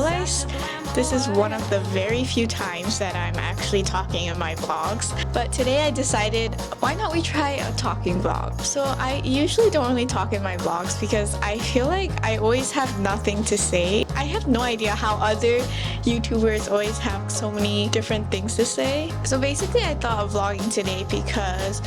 realized this is one of the very few times that I'm actually talking in my vlogs. But today I decided, why not we try a talking vlog? So I usually don't really talk in my vlogs because I feel like I always have nothing to say. I have no idea how other YouTubers always have so many different things to say. So basically I thought of vlogging today because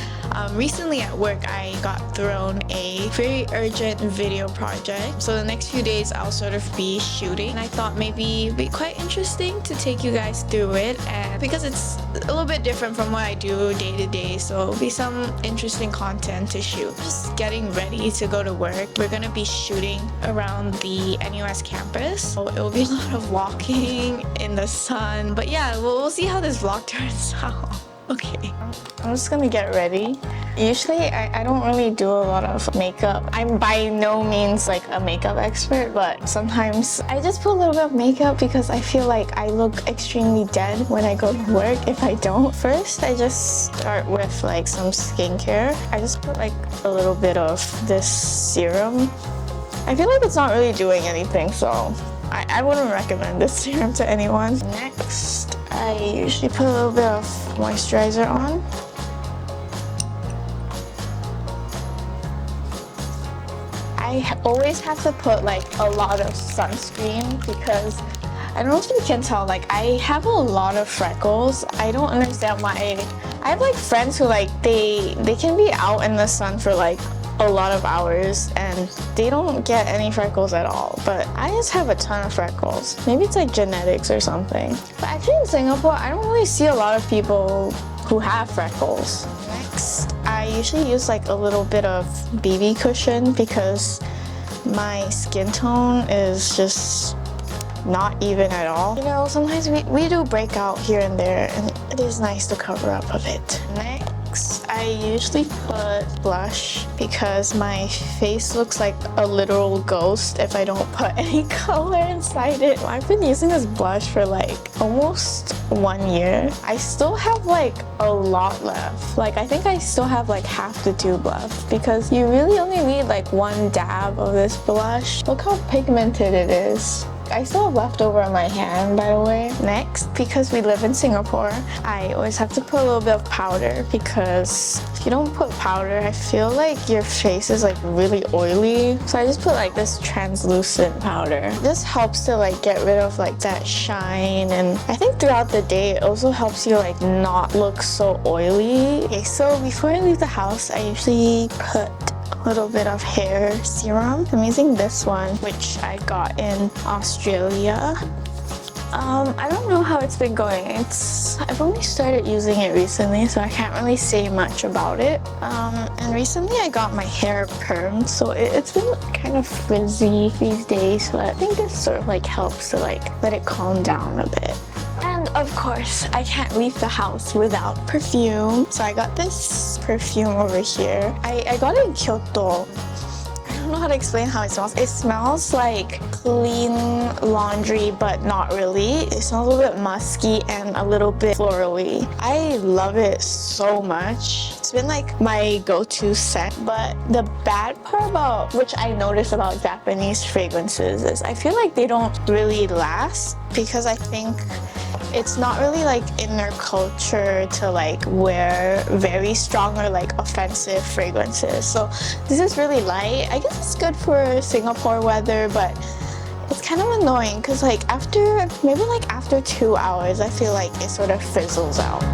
recently at work I got thrown a very urgent video project. So the next few days I'll sort of be shooting, and I thought maybe it'd be quite interesting to take you guys through it, and because it's a little bit different from what I do day to day, so it'll be some interesting content to shoot. Just getting ready to go to work. We're gonna be shooting around the NUS campus, so it will be a lot of walking in the sun, but yeah, we'll see how this vlog turns out. Okay, I'm just gonna get ready. Usually I don't really do a lot of makeup. I'm by no means like a makeup expert, but sometimes I just put a little bit of makeup because I feel like I look extremely dead when I go to work if I don't. First, I just start with like some skincare. I just put like a little bit of this serum. I feel like it's not really doing anything, so I wouldn't recommend this serum to anyone. Next, I usually put a little bit of moisturizer on. I always have to put like a lot of sunscreen because I don't know if you can tell, like I have a lot of freckles. I don't understand why. I have like friends who like they can be out in the sun for like a lot of hours and they don't get any freckles at all, but I just have a ton of freckles. Maybe it's like genetics or something. But actually in Singapore, I don't really see a lot of people who have freckles. Next, I usually use like a little bit of BB cushion because my skin tone is just not even at all. You know, sometimes we do break out here and there, and it is nice to cover up a bit. Next, I usually put blush because my face looks like a literal ghost if I don't put any color inside it. I've been using this blush for like almost 1 year. I still have like a lot left. Like I think I still have like half the tube left because you really only need like one dab of this blush. Look how pigmented it is. I still have leftover on my hand, by the way. Next, because we live in Singapore, I always have to put a little bit of powder because if you don't put powder, I feel like your face is like really oily. So I just put like this translucent powder. This helps to like get rid of like that shine, and I think throughout the day it also helps you like not look so oily. Okay, so before I leave the house, I usually put a little bit of hair serum. I'm using this one, which I got in Australia. I don't know how it's been going. I've only started using it recently, so I can't really say much about it. And recently I got my hair permed, so it's been kind of frizzy these days, but I think this sort of like helps to like let it calm down a bit. And of course, I can't leave the house without perfume. So I got this perfume over here. I got it in Kyoto. I don't know how to explain how it smells. It smells like clean laundry, but not really. It smells a little bit musky and a little bit florally. I love it so much. It's been like my go-to scent. But the bad part about, which I notice about Japanese fragrances, is I feel like they don't really last because I think it's not really like in their culture to like wear very strong or like offensive fragrances. So this is really light. I guess it's good for Singapore weather, but it's kind of annoying because like maybe after 2 hours, I feel like it sort of fizzles out.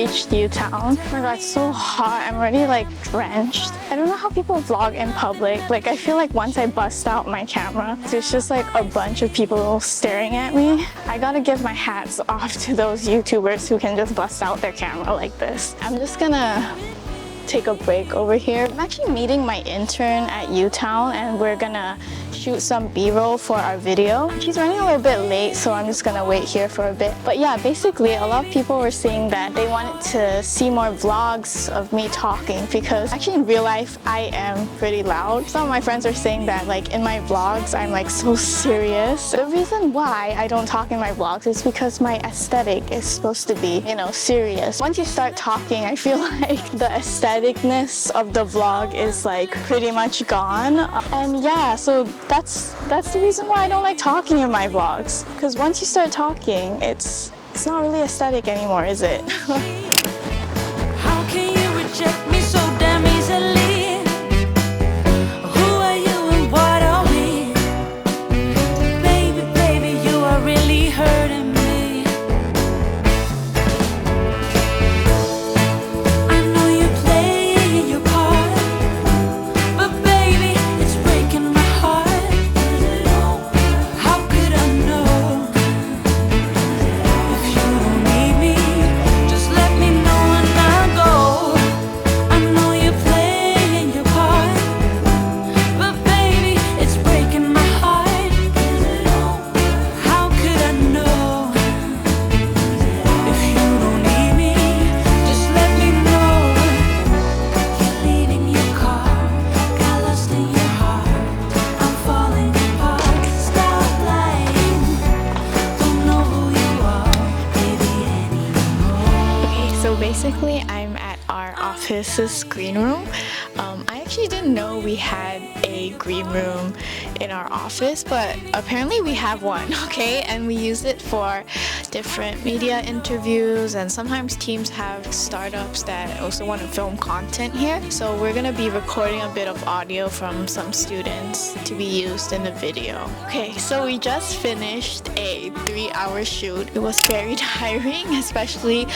reached Utown. Oh my god, it's so hot. I'm already like drenched. I don't know how people vlog in public. Like, I feel like once I bust out my camera, there's just like a bunch of people staring at me. I gotta give my hats off to those YouTubers who can just bust out their camera like this. I'm just gonna take a break over here. I'm actually meeting my intern at Utown and we're gonna shoot some b-roll for our video. She's running a little bit late, so I'm just gonna wait here for a bit. But yeah, basically a lot of people were saying that they wanted to see more vlogs of me talking, because actually in real life I am pretty loud. Some of my friends are saying that like in my vlogs I'm like so serious. The reason why I don't talk in my vlogs is because my aesthetic is supposed to be, you know, serious. Once you start talking, I feel like the aestheticness of the vlog is like pretty much gone. And yeah, so that's the reason why I don't like talking in my vlogs. Because once you start talking, it's not really aesthetic anymore, is it? How can you reject me so damn easily? Who are you and what are we? Baby, baby, you are really hurting me. I know you're playing your part, but baby, it's breaking my heart. How could I know? If you don't need me, just let me know and I'll go. I know you're playing your part, but baby, it's breaking my heart. How could I know? If you don't need me, just let me know. You're leaving your car, got lost in your heart. I'm falling apart, stop lying. Don't know who you are, baby, anymore. Okay, so basically I'm at our office's green room. I actually didn't know we had a green room in our office, but apparently we have one, okay? And we use it for different media interviews, and sometimes teams have startups that also want to film content here. So we're gonna be recording a bit of audio from some students to be used in the video. Okay, so we just finished a 3-hour shoot. It was very tiring, especially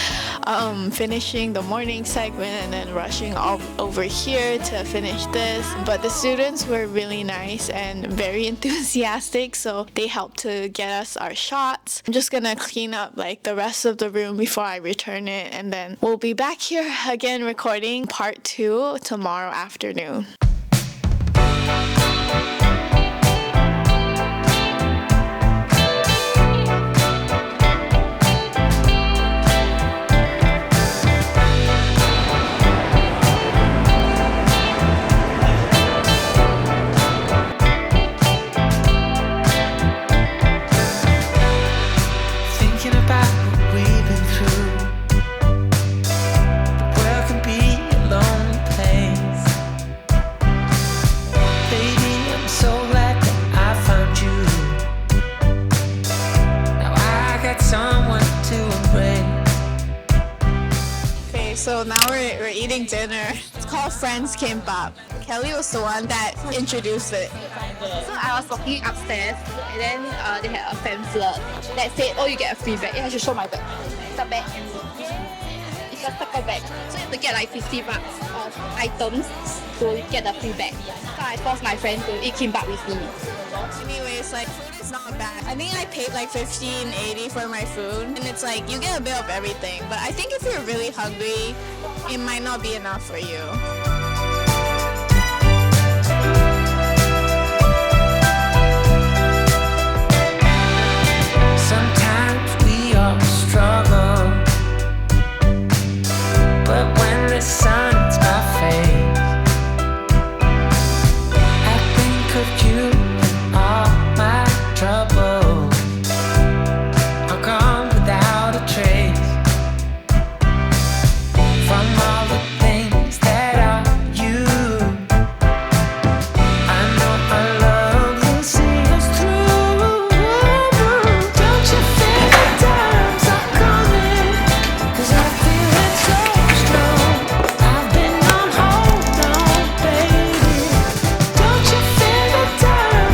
finishing the morning segment and then rushing all over here to finish this. But the students were really nice and very enthusiastic, so they helped to get us our shots. I'm just gonna clean up like the rest of the room before I return it, and then we'll be back here again recording part 2 tomorrow afternoon. Thinking about what we've been through. The world can be a lonely place. Baby, I'm so glad that I found you. Now I got someone to embrace. Okay, so now we're eating dinner. It's called Friends Kimbap. Kelly was the one that introduced it. So I was walking upstairs, and then they had a pamphlet that said, "Oh, you get a free bag." Yeah, I should show my bag. It's a bag. It's a circle bag. So you have to get like 50 bucks of items to get the free bag. So I forced my friend to eat kimbap with me. Anyways, like, food is not bad. I think I paid like $15.80 for my food, and it's like you get a bit of everything. But I think if you're really hungry, it might not be enough for you. Sometimes we all struggle, but when the sun hits my face, I think of you and all my troubles are gone without a trace. From all the things that are you, I know our love will see us through. Don't you feel the times are coming? 'Cause I feel it so strong. I've been on hold on, baby. Don't you feel the times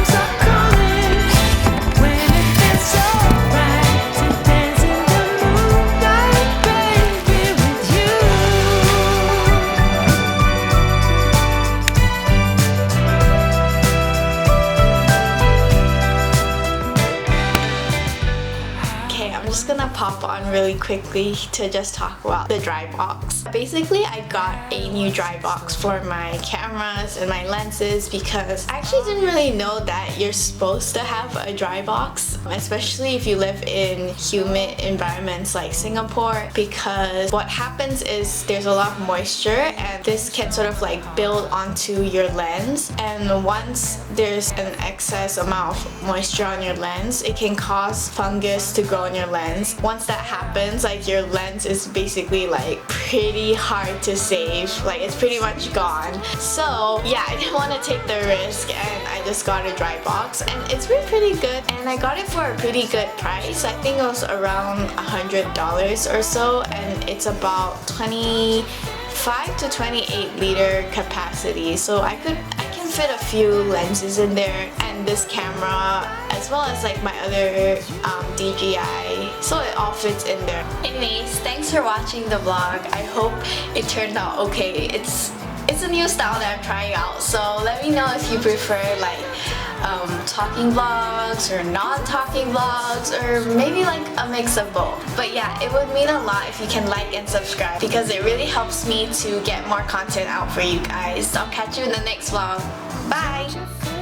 hop on really quickly to just talk about the drybox. Basically, I got a new drybox for my cameras and my lenses because I actually didn't really know that you're supposed to have a drybox, especially if you live in humid environments like Singapore, because what happens is there's a lot of moisture and this can sort of like build onto your lens, and once there's an excess amount of moisture on your lens, it can cause fungus to grow in your lens. Once that happens, like your lens is basically like pretty hard to save, like it's pretty much gone. So yeah, I didn't want to take the risk and I just got a drybox, and it's been pretty good, and I got it for a pretty good price. I think it was around $100 or so, and it's about 25 to 28 liter capacity, so I can fit a few lenses in there and this camera as well as like my other DJI, so it all fits in there. Anyways, thanks for watching the vlog. I hope it turned out okay. It's a new style that I'm trying out, so let me know if you prefer like talking vlogs or non-talking vlogs, or maybe like a mix of both. But yeah, it would mean a lot if you can like and subscribe because it really helps me to get more content out for you guys. I'll catch you in the next vlog. Bye!